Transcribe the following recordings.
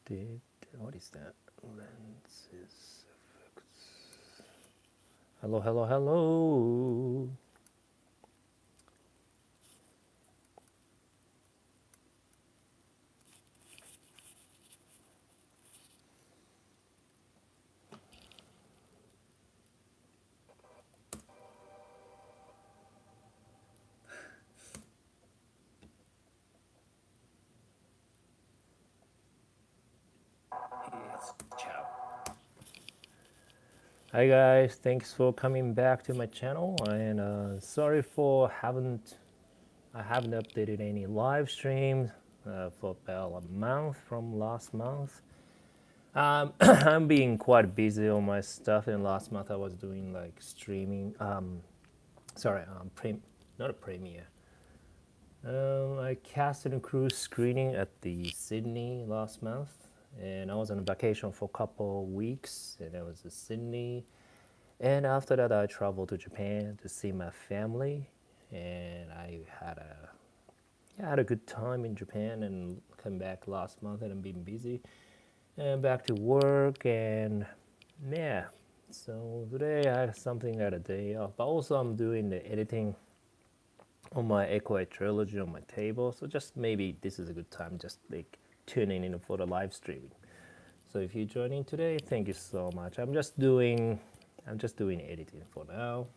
What is that? Lenses. Hello, hello, hello. Hi guys, thanks for coming back to my channel, and sorry for I haven't updated any live streams for about a month from last month. I'm being quite busy on my stuff, and last month I was doing like streaming. Sorry, not a premiere. I casted a cruise screening at the Sydney last month, and I was on vacation for a couple of weeks, and I was in Sydney. And after that, I traveled to Japan to see my family, and I had a good time in Japan, and come back last month, and I'm being busy, and back to work, and yeah. So today I had something at a day off, but also I'm doing the editing on my Echo trilogy on my table. So just maybe this is a good time, just like tuning in for the live streaming. So if you're joining today, thank you so much. I'm just doing editing for now.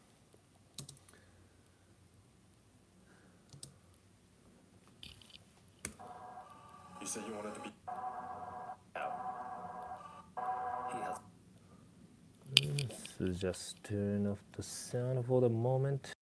You said you wanted to be out. He has. Let's just turn off the sound for the moment.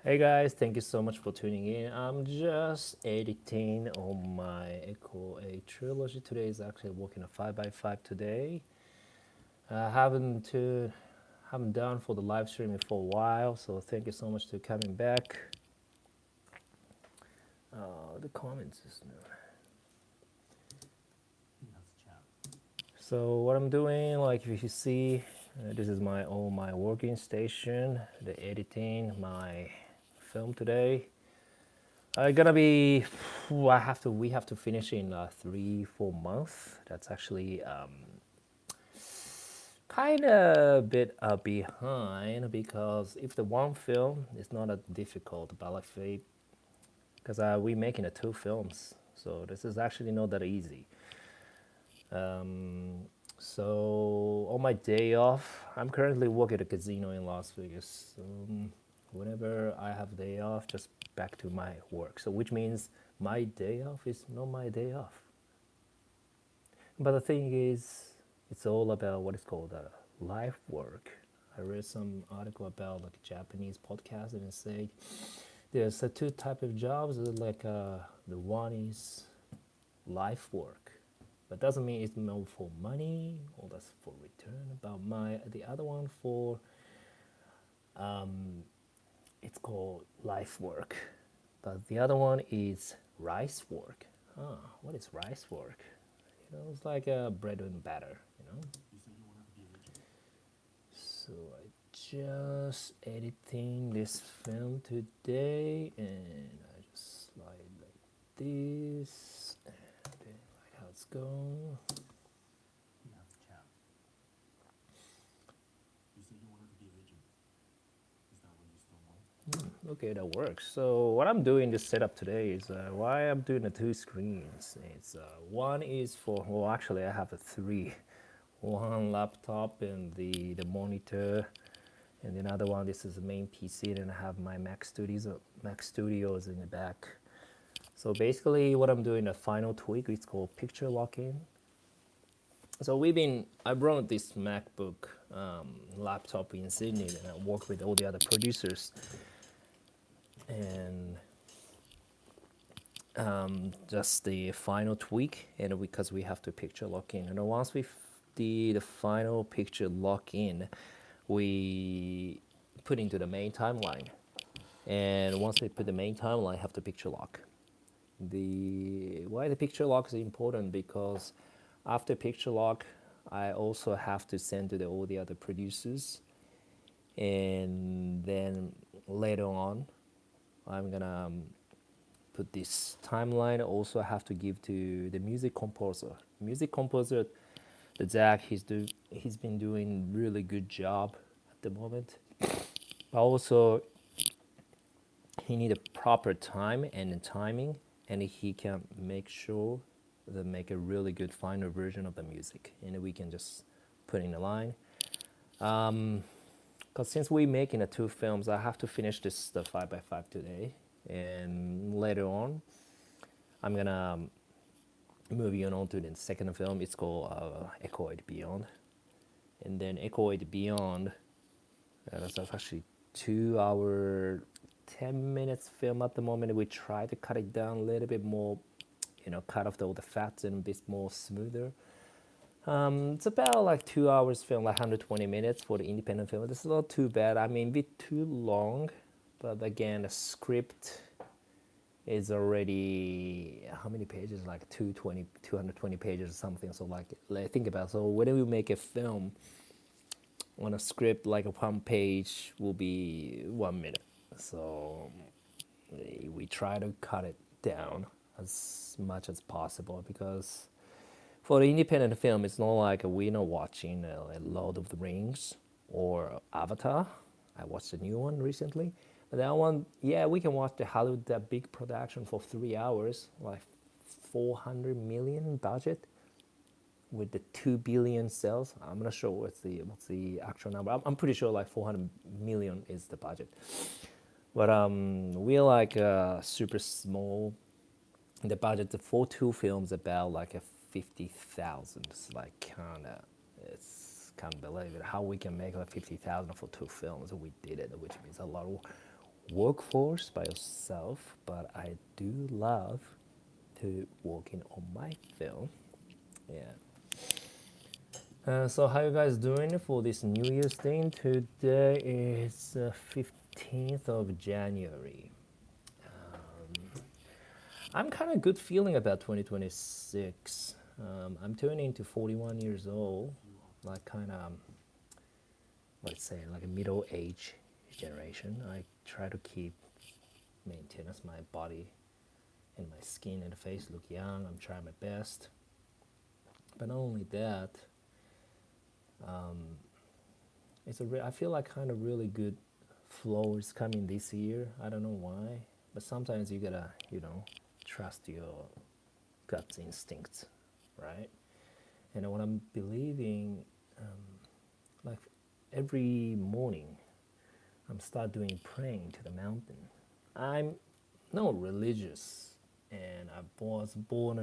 Hey guys, thank you so much for tuning in. I'm just editing on my Echo A trilogy. Today is actually working a 5x5 today. I haven't done for the live streaming for a while, so thank you so much for coming back. The comments is new. So what I'm doing, like if you see, this is my working station, the editing my film today. Gonna be, we have to finish in 3-4 months. That's actually kind of a bit behind, because if the one film is not a difficult, but like because we making two films, so this is actually not that easy. So on my day off, I'm currently working at a casino in Las Vegas. So whenever I have day off, just back to my work. So which means my day off is not my day off. But the thing is, it's all about what is called life work. I read some article about like a Japanese podcast, and it said there's two type of jobs. Like the one is life work, but doesn't mean it's more for money or that's for return. About the other one for it's called life work, but the other one is rice work. What is rice work? It's like a bread and batter. So I just editing this film today, and I just slide like this, and then like how it's going. Okay, that works. So what I'm doing this setup today is why I'm doing the two screens. It's one is for, well, actually I have a three, one laptop and the monitor, and another one. This is the main PC, and I have my Mac Studios in the back. So basically, what I'm doing, a final tweak, it's called picture lock-in. So I brought this MacBook laptop in Sydney, and I work with all the other producers, and just the final tweak, and because we have to picture lock in, and once the final picture lock in, we put into the main timeline, and once we put the main timeline, have the picture lock. Why the picture lock is important, because after picture lock, I also have to send to all the other producers, and then later on, I'm gonna put this timeline. Also, I have to give to the music composer. Music composer, the Zach, he's been doing really good job at the moment. But also, he need a proper time and timing, and he can make sure that make a really good final version of the music, and we can just put in a line. Because since we making the two films, I have to finish this the 5x5 today, and later on, I'm gonna moving on to the second film. It's called Echoed Beyond, and then Echoed Beyond. That's actually 2 hour, 10 minutes film at the moment. We try to cut it down a little bit more, cut off all the fats and a bit more smoother. It's about like 2 hours film, like 120 minutes for the independent film. This is not too bad. I mean, a bit too long, but again, the script is already how many pages? Like 220 pages or something. So like think about it. So when we make a film on a script, like a one page will be 1 minute. So we try to cut it down as much as possible, because for the independent film, it's not like we're not watching a Lord of the Rings or Avatar. I watched a new one recently. But that one, yeah, we can watch the Hollywood, that big production for 3 hours, like 400 million budget with the 2 billion sales. I'm not sure what's the actual number. I'm pretty sure like 400 million is the budget. But we're like super small. The budget for two films about like a 50,000. It's like it's can't believe it how we can make like 50,000 for two films. We did it, which means a lot of workforce by yourself. But I do love to working on my film. Yeah. So how you guys doing for this New Year's thing? Today is 15th of January. I'm kind of good feeling about 2026. I'm turning to 41 years old, like kind of, let's say, like a middle age generation. I try to maintain as my body and my skin and face look young. I'm trying my best. But not only that, I feel like kind of really good flow is coming this year. I don't know why, but sometimes you gotta, trust your gut instincts, right? And what I'm believing, like every morning, I'm start doing praying to the mountain. I'm not religious, and I was born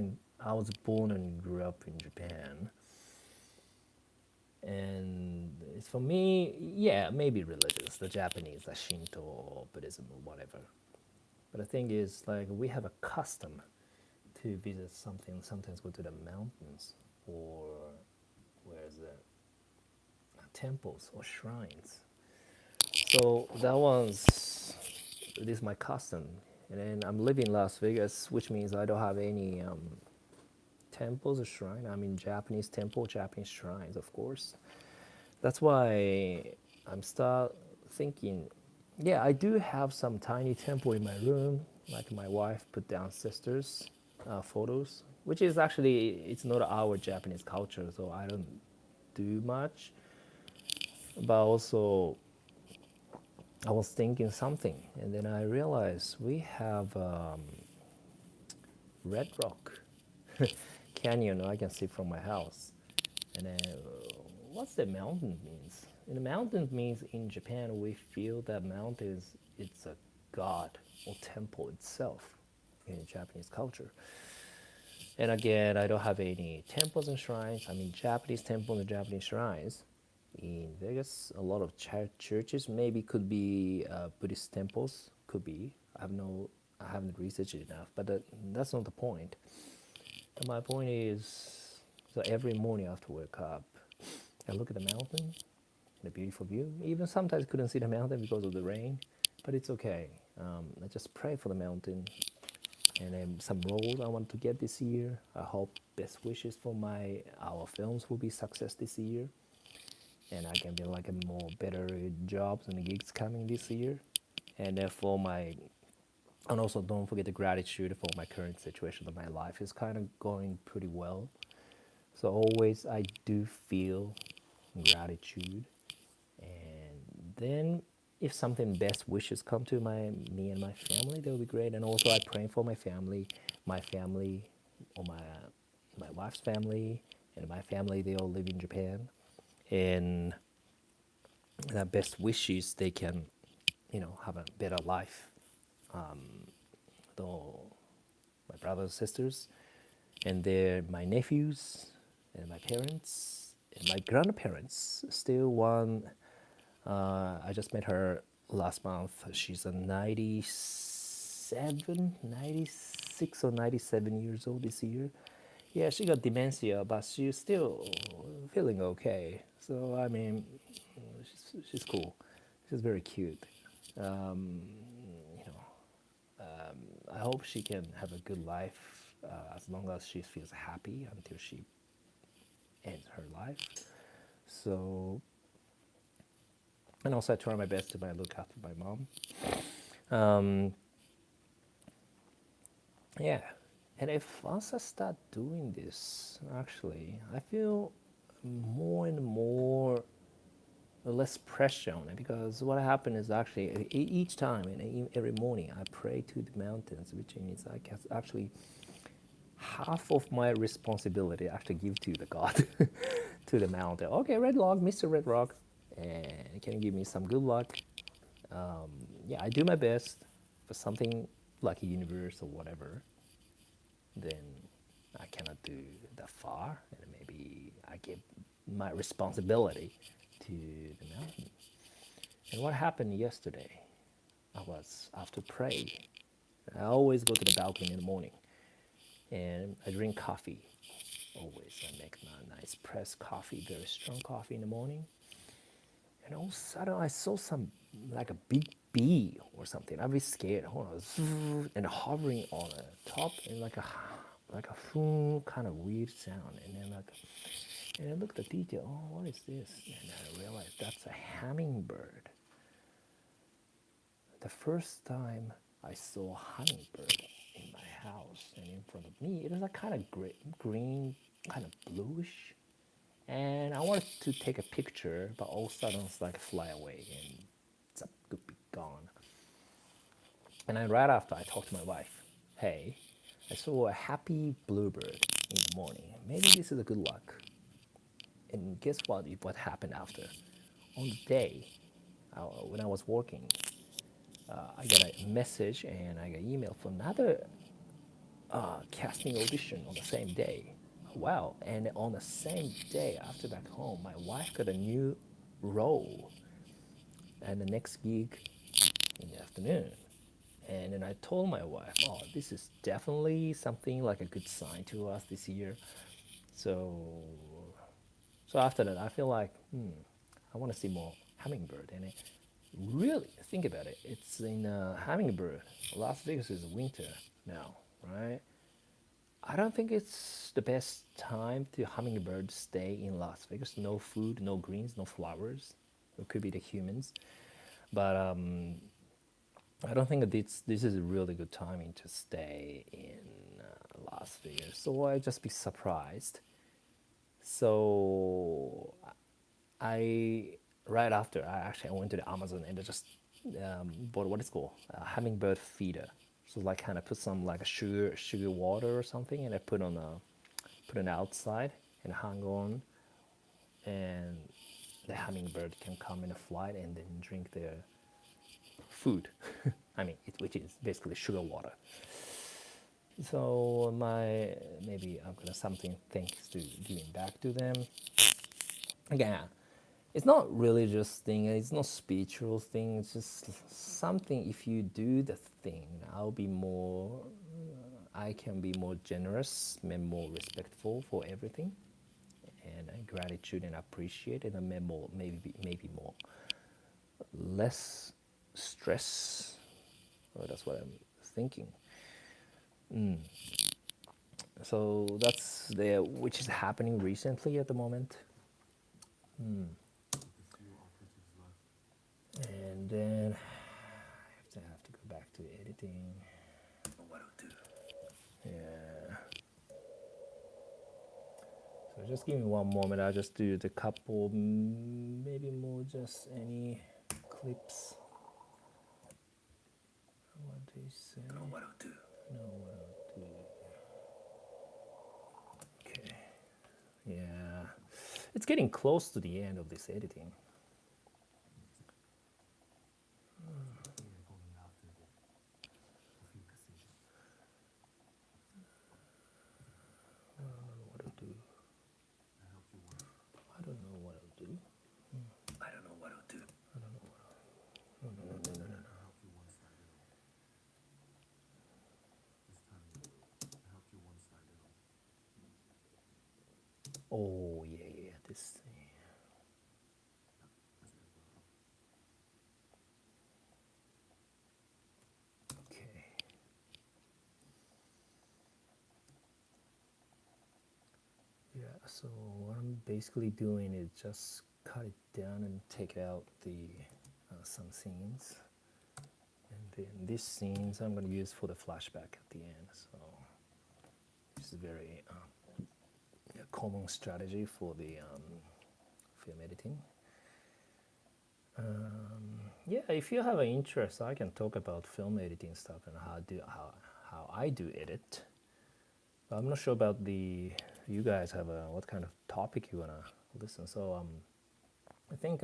and grew up in Japan. And it's for me, yeah, maybe religious, the Japanese, the Shinto or Buddhism or whatever. But the thing is, like, we have a custom to visit something, sometimes go to the mountains or where's it, temples or shrines. So this is my custom. And then I'm living in Las Vegas, which means I don't have any temples or shrine. I mean, Japanese temple, Japanese shrines, of course. That's why I'm start thinking, yeah, I do have some tiny temple in my room, like my wife put down sisters' photos, which is actually, it's not our Japanese culture, so I don't do much. But also, I was thinking something, and then I realized we have Red Rock Canyon I can see from my house. And then, what's the mountain means? And the mountain means in Japan we feel that mountains it's a god or temple itself in Japanese culture. And again, I don't have any temples and shrines. I mean, Japanese temples and Japanese shrines. In Vegas, a lot of churches maybe could be Buddhist temples. Could be. I haven't researched it enough. But that's not the point. And my point is, so every morning after wake up, I look at the mountain, the beautiful view. Even sometimes couldn't see the mountain because of the rain, but it's okay. I just pray for the mountain and then some roles I want to get this year. I hope best wishes for our films will be success this year, and I can be like a more better jobs and gigs coming this year. And for and also don't forget the gratitude for my current situation of my life is kind of going pretty well. So always I do feel gratitude, and then if something best wishes come to me and my family, that would be great. And also I pray for my family, or my wife's family, and my family. They all live in Japan, and the best wishes they can, have a better life. Though my brothers and sisters, and they're my nephews, and my parents, and my grandparents. Still one. I just met her last month. She's a 96 or 97 years old this year. Yeah, she got dementia, but she's still feeling okay. So I mean, she's cool. She's very cute. Um, you know, I hope she can have a good life as long as she feels happy until she ends her life. So, and also I try my best to look after my mom. Um, yeah, and if once I start doing this, actually, I feel more and more less pressure on it, because what happened is actually each time and every morning I pray to the mountains, which means I can actually half of my responsibility I actually give to the God, to the mountain. Okay, Red Rock, Mr. Red Rock, and can you give me some good luck? Yeah, I do my best for something like a universe or whatever. Then I cannot do that far, and maybe I give my responsibility to the mountain. And what happened yesterday? I was after pray. I always go to the balcony in the morning, and I drink coffee. Always, I make my nice pressed coffee, very strong coffee in the morning. And all of a sudden, I saw some like a big bee or something. I was scared. Hold on, and hovering on the top, and like a kind of weird sound. And then and I looked at the detail. Oh, what is this? And I realized that's a hummingbird. The first time I saw a hummingbird in my house and in front of me, it was a kind of green, kind of bluish. And I wanted to take a picture, but all of a sudden it's like fly away and it's could be gone. And then right after I talked to my wife, hey, I saw a happy bluebird in the morning. Maybe this is a good luck. And guess what? What happened after? On the day when I was working, I got a message and I got an email for another casting audition on the same day. Wow! And on the same day after back home, my wife got a new role and the next gig in the afternoon. And then I told my wife, "Oh, this is definitely something like a good sign to us this year." So, so after that, I feel like I want to see more hummingbird. And really think about it. It's in hummingbird. Las Vegas is winter now, right? I don't think it's the best time to hummingbird stay in Las Vegas. No food, no greens, no flowers. It could be the humans, but I don't think that this is a really good timing to stay in Las Vegas. So I just be surprised. So I right after I went to the Amazon and I just but what is called hummingbird feeder. So like kind of put some like a sugar water or something, and I put it outside and hang on, and the hummingbird can come in a flight and then drink their food. I mean, which is basically sugar water. So maybe I'm gonna something thanks to giving back to them. Again, it's not religious thing. It's not spiritual thing. It's just something. If you do the thing, I can be more generous and more respectful for everything, and gratitude and appreciate, and maybe more less stress. Well, that's what I'm thinking. So that's which is happening recently at the moment. And then I have to go back to editing. What I'll do. Yeah. So just give me one moment. I'll just do the couple, maybe more, just any clips. What do you say? I know what I'll do. Okay. Yeah. It's getting close to the end of this editing. I don't know what I'll do. I don't know what I'll do. I don't know what I'll do. No. Oh, yeah, this thing. Okay. Yeah, so what I'm basically doing is just cut it down and take out some scenes. And then these scenes I'm going to use for the flashback at the end. So this is very common strategy for the film editing. Yeah, if you have an interest, I can talk about film editing stuff and how I do edit. But I'm not sure about you guys have what kind of topic you wanna listen. So I think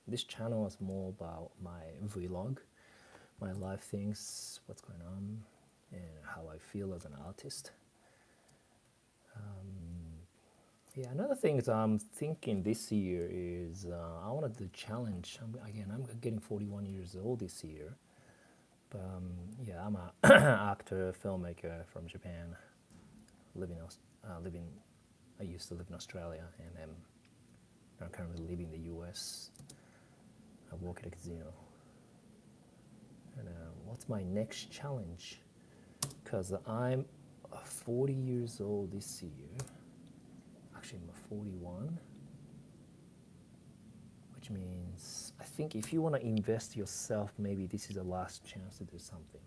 this channel is more about my vlog, my life things, what's going on, and how I feel as an artist. Yeah, another thing is I'm thinking this year is I want to do challenge. I'm getting 41 years old this year. But yeah, I'm an actor, filmmaker from Japan. I used to live in Australia, and I'm currently living in the U.S. I work at a casino. And what's my next challenge? Because I'm 40 years old this year. Actually, I'm 41, which means I think if you want to invest yourself, maybe this is the last chance to do something.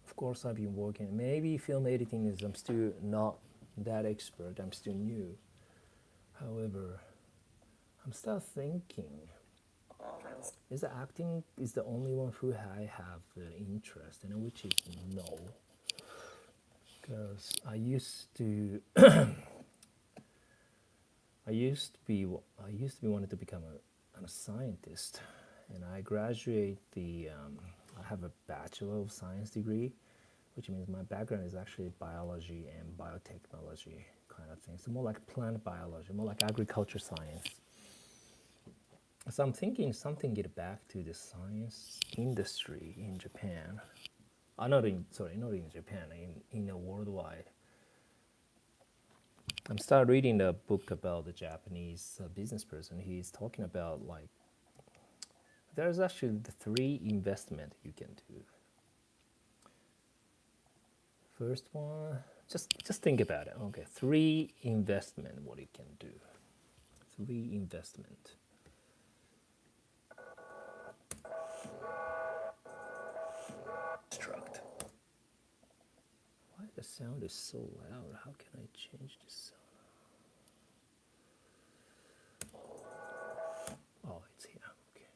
Of course, I've been working. Maybe film editing I'm still not that expert. I'm still new. However, I'm still thinking, is acting is the only one who I have the interest in, which is no. Because I used to wanted to become a scientist, and I graduate I have a Bachelor of Science degree, which means my background is actually biology and biotechnology kind of thing. So more like plant biology, more like agriculture science. So I'm thinking something get back to the science industry in Japan. Not in Japan, in the worldwide. I'm start reading a book about the Japanese business person. He's talking about there's actually the 3 investment you can do. First one, just think about it. Okay, 3 investment, what you can do. 3 investment. Why the sound is so loud? How can I change the sound? Oh, it's here. Okay.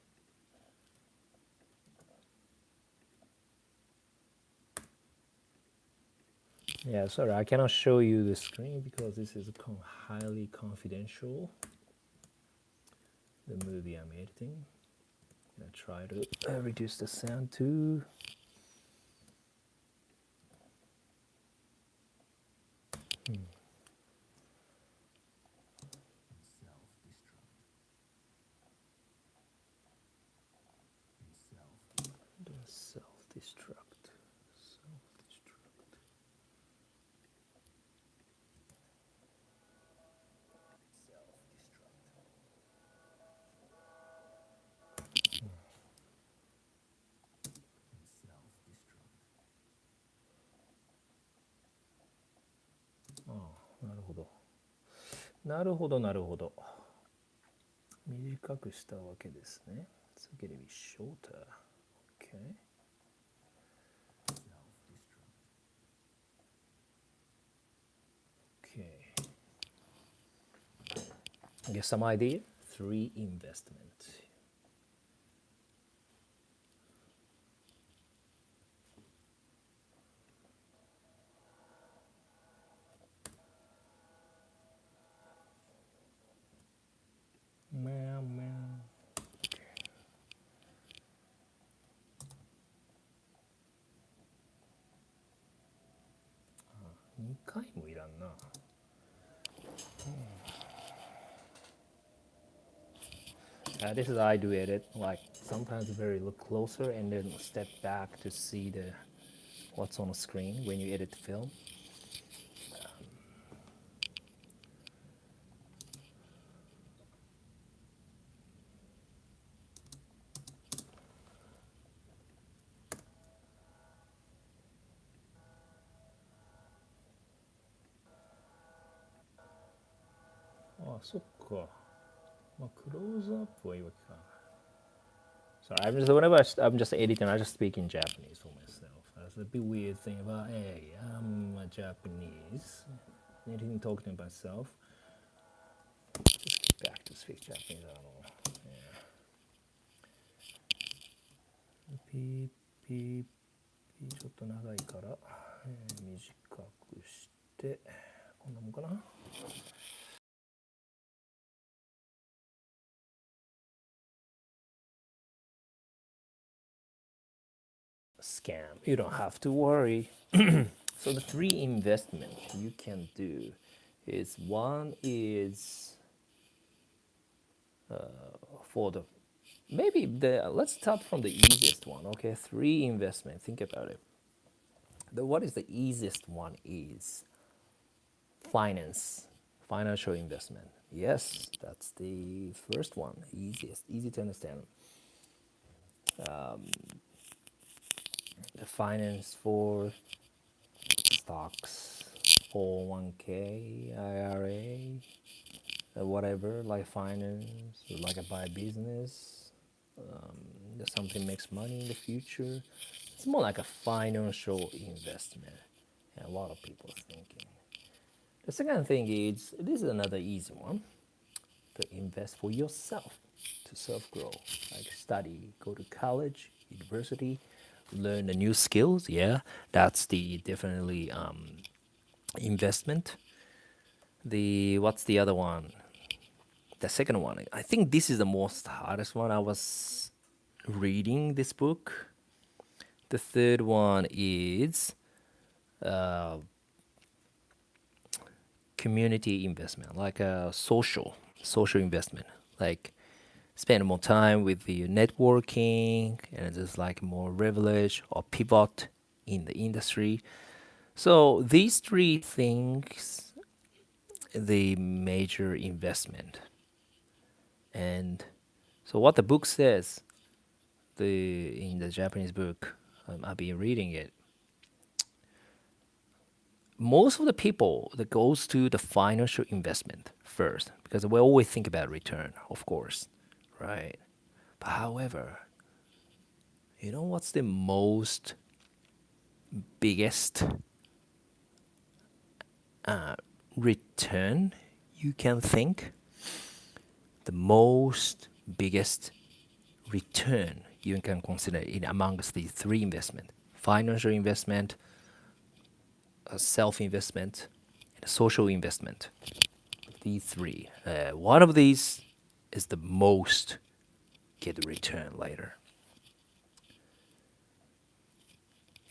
Yeah, sorry, I cannot show you the screen because this is highly confidential. The movie I'm editing. I'm gonna try to reduce the sound too. Self-destruct. Self-destruct.ああ、なるほど。なるほど、なるほど。短くしたわけですね。So get it shorter. Okay. Okay. Get some idea? Three investment. Meow, meow. 2回もいらんな。This is I do edit. Like sometimes very look closer and then step back to see the what's on the screen when you edit the film. あ、そっか。まあ、クローズアップはいいわけか。Sorry, I'm just whenever I'm just editing, I just speak in Japanese for myself. That's a bit weird thing about hey, I'm a Japanese. Editing talking to myself. Just get back to speak Japanese. ピーピーピーちょっと長いから、短くしてこんなもんかな。Scam. You don't have to worry. So the three investment you can do is one is for the maybe the let's start from the easiest one. Okay, three investment. Think about it. What is the easiest one is finance, financial investment. Yes, that's the first one. Easiest, easy to understand. The finance for stocks, 401k, IRA, whatever, like finance, like a buy business, something makes money in the future. It's more like a financial investment. And a lot of people are thinking. The second thing is this is another easy one to invest for yourself to self grow, like study, go to college, university, learn the new skills. Yeah, that's the definitely investment. The what's the other one? The second one, I think this is the most hardest one. I was reading this book. The third one is community investment, like a social investment, like spend more time with the networking and just like more privilege or pivot in the industry. So these three things, the major investment. And so what the book says, the in the Japanese book, I've been reading it. Most of the people that goes to the financial investment first because we always think about return, of course, right? But however, you know what's the most biggest return you can think? The most biggest return you can consider in amongst these three investment: financial investment, self investment, and social investment. These three. One of these is the most get return later.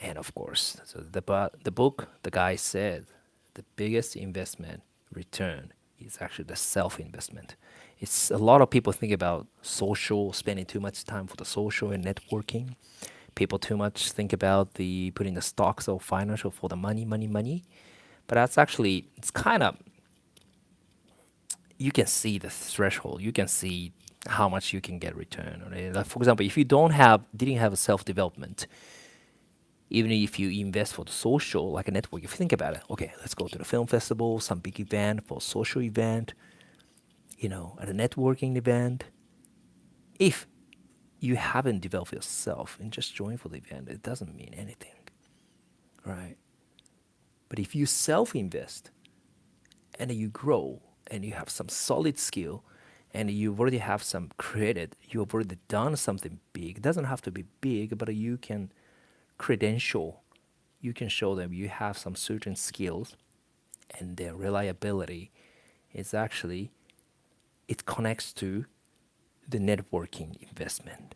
And of course, so the book, the guy said the biggest investment return is actually the self investment. It's a lot of people think about social, spending too much time for the social and networking. People too much think about the putting the stocks or financial for the money, money, money. But that's actually, it's kind of, you can see the threshold. You can see how much you can get return on it. Like for example, if you didn't have a self development, even if you invest for the social, like a network, if you think about it, okay, let's go to the film festival, some big event for social event, at a networking event. If you haven't developed yourself and just join for the event, it doesn't mean anything, right? But if you self invest and you grow and you have some solid skill and you already have some credit, you've already done something big. It doesn't have to be big, but you can credential, you can show them you have some certain skills, and their reliability is actually, it connects to the networking investment.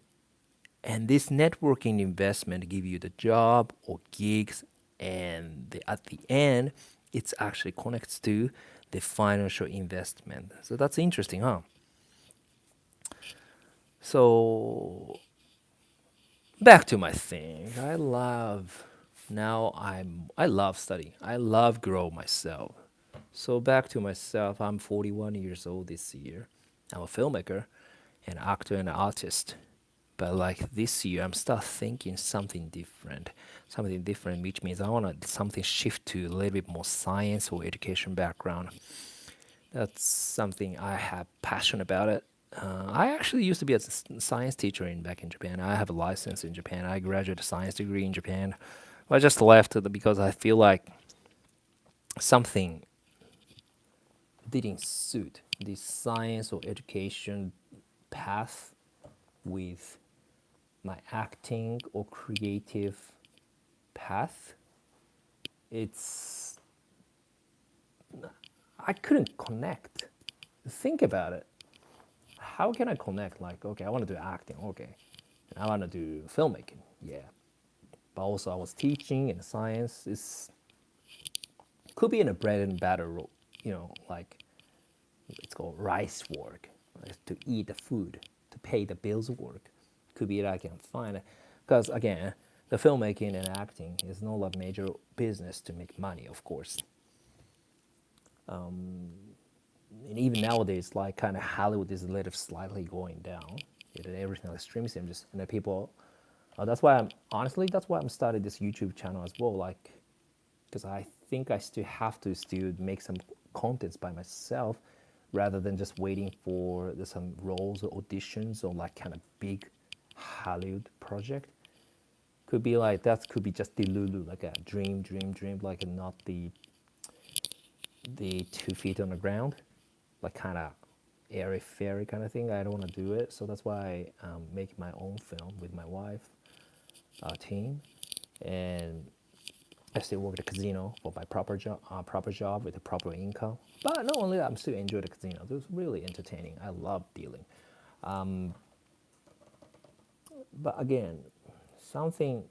And this networking investment give you the job or gigs, and at the end, it's actually connects to the financial investment. So that's interesting, huh? So back to my thing. I love studying. I love grow myself. So back to myself, I'm 41 years old this year. I'm a filmmaker, an actor and an artist. But like this year, I'm start thinking something different, which means I want to something shift to a little bit more science or education background. That's something I have passion about it. I actually used to be a science teacher back in Japan. I have a license in Japan. I graduated a science degree in Japan. I just left it because I feel like something didn't suit the science or education path with my acting or creative path. It's I couldn't connect. Think about it. How can I connect? Like, okay, I want to do acting, okay, and I want to do filmmaking, yeah. But also, I was teaching and science is could be in a bread and butter role, like it's called rice work, like to eat the food, to pay the bills work. Could be that I can find it, because again, the filmmaking and acting is not a major business to make money, of course. And even nowadays, like kind of Hollywood is a little slightly going down. Everything like streaming just and the people. That's why I'm started this YouTube channel as well. Like, because I think I still have to still make some contents by myself, rather than just waiting for some roles or auditions or like kind of big Hollywood project. Could be like that. Could be just the Lulu, like a dream, like not the 2 feet on the ground, like kind of airy fairy kind of thing. I don't want to do it, so that's why I'm making my own film with my wife, team, and I still work at the casino for my proper job with a proper income. But not only that, I'm still enjoying the casino. It was really entertaining. I love dealing. But again, something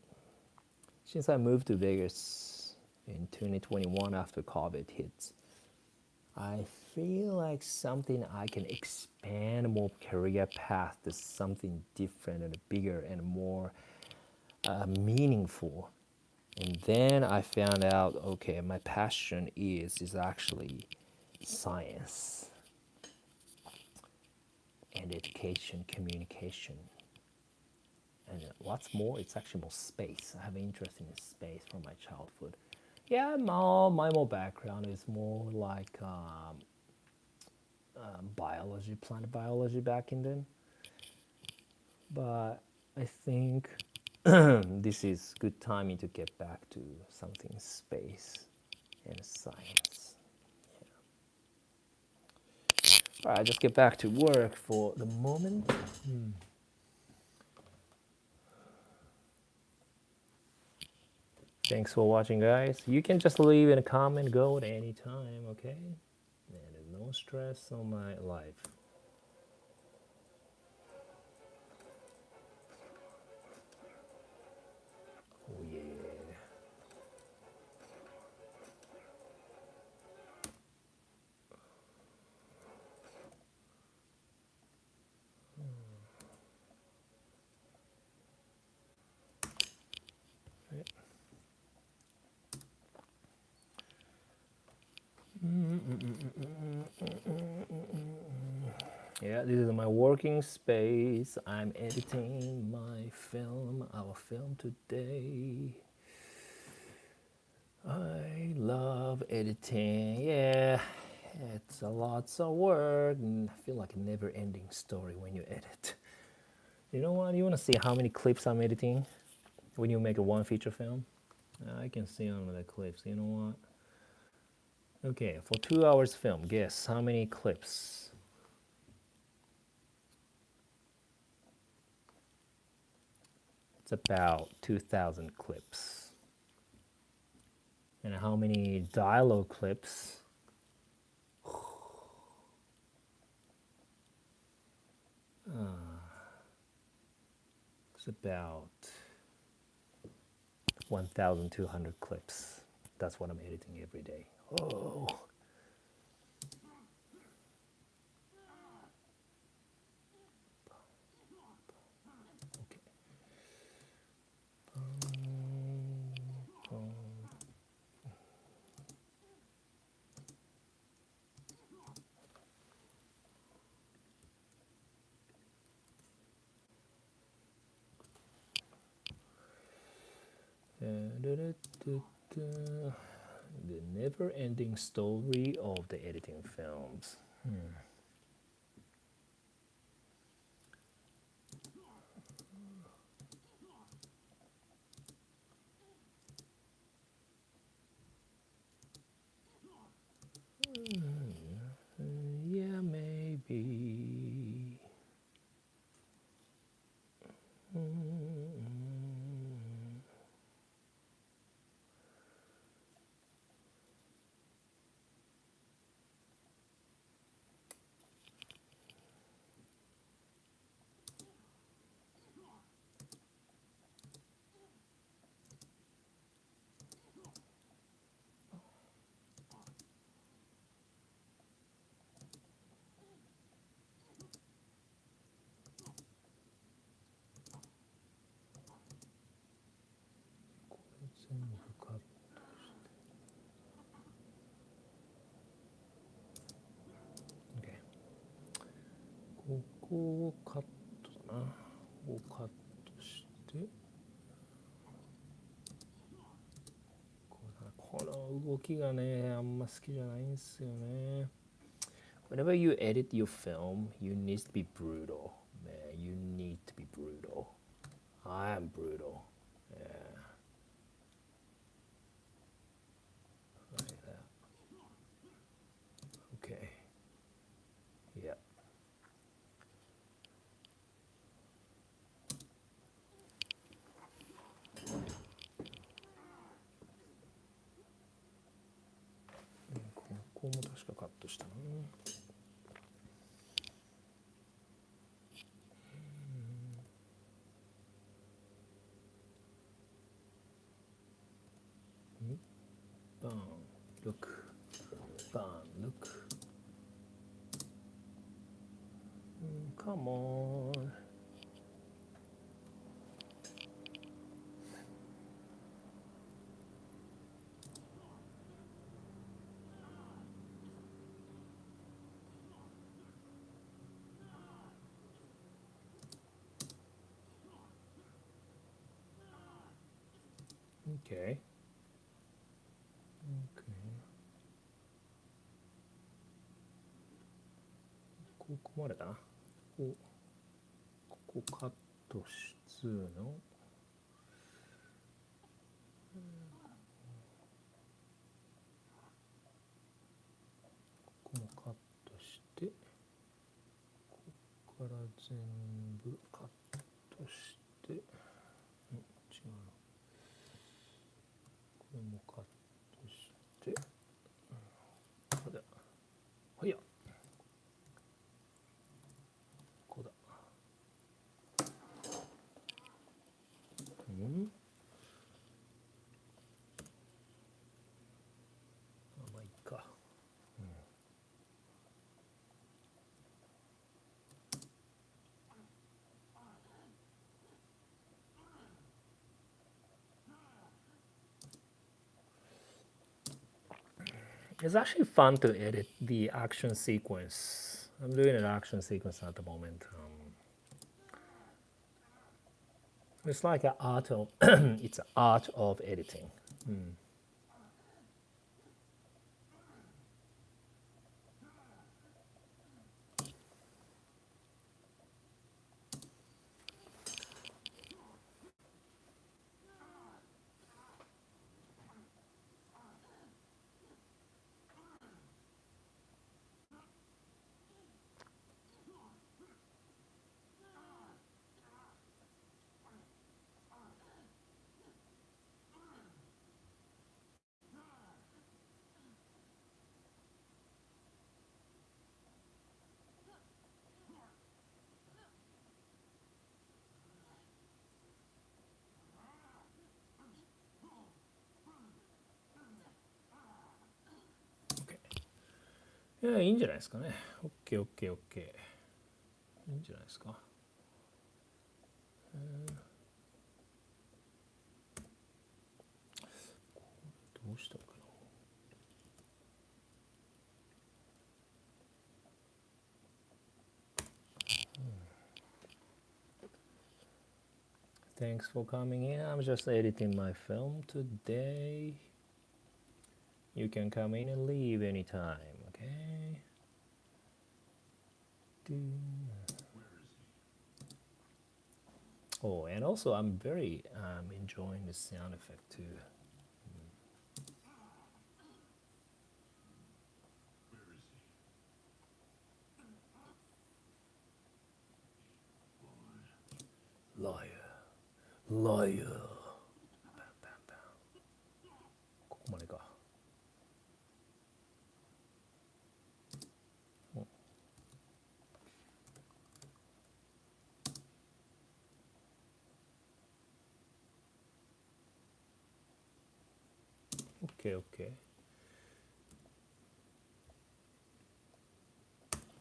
since I moved to Vegas in 2021 after COVID hits, I feel like something I can expand more career path to something different and bigger and more meaningful. And then I found out, okay, my passion is actually science and education, communication. And what's more, it's actually more space. I have an interest in space from my childhood. Yeah, my more background is more like biology, plant biology back in then. But I think this is good timing to get back to something space and science. Alright, just get back to work for the moment. Thanks for watching, guys. You can just leave in a comment, go at any time, okay? And there's no stress on my life. Oh yeah. Yeah, this is my working space. I'm editing my film, our film today. I love editing. Yeah, it's a lots of work and I feel like a never-ending story when you edit. You know what? You want to see how many clips I'm editing when you make a one feature film? I can see on the clips. You know what? Okay, for 2 hours film, guess how many clips? It's about 2,000 clips. And how many dialogue clips? It's about 1,200 clips. That's what I'm editing every day. Oh. Okay. The never-ending story of the editing films. Yeah, maybe. Okay. ここをカットだな。ここをカットして、この動きがね、あんま好きじゃないんですよね。Whenever you edit your film, you need to be brutal. Man, you need to be brutal. I am brutal. Yeah. Like that. Okay. Yeah.ここも確かカットしたな。Bang. Look. Bang. Look. Come on. Okay. Okay. ここまでだな。ここカットしつの。ここもカットして。全部カットして、違うな、これもカットして、これだ、ほいや、こうだ、まあいいか。It's actually fun to edit the action sequence. I'm doing an action sequence at the moment. It's like an art of it's an art of editing. Okay. いや、いいんじゃないですかね。OK、OK、OK。いいんじゃないですか。どうしたのかな。Thanks for coming in. I'm just editing my film today. You can come in and leave anytime, okay? Oh, and also I'm very enjoying the sound effect too. Liar, liar. ここまでか。OK、OK。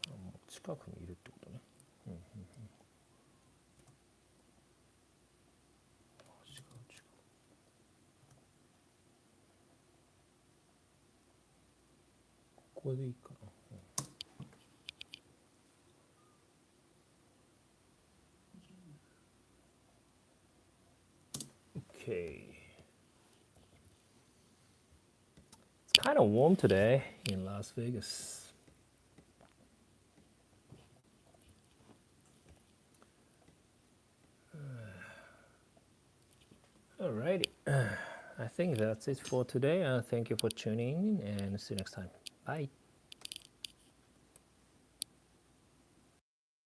もう近くにいるってことね。違う違う。ここでいいかな。Okay. It's kind of warm today in Las Vegas. Alrighty. I think that's it for today. Thank you for tuning in and see you next time. Bye.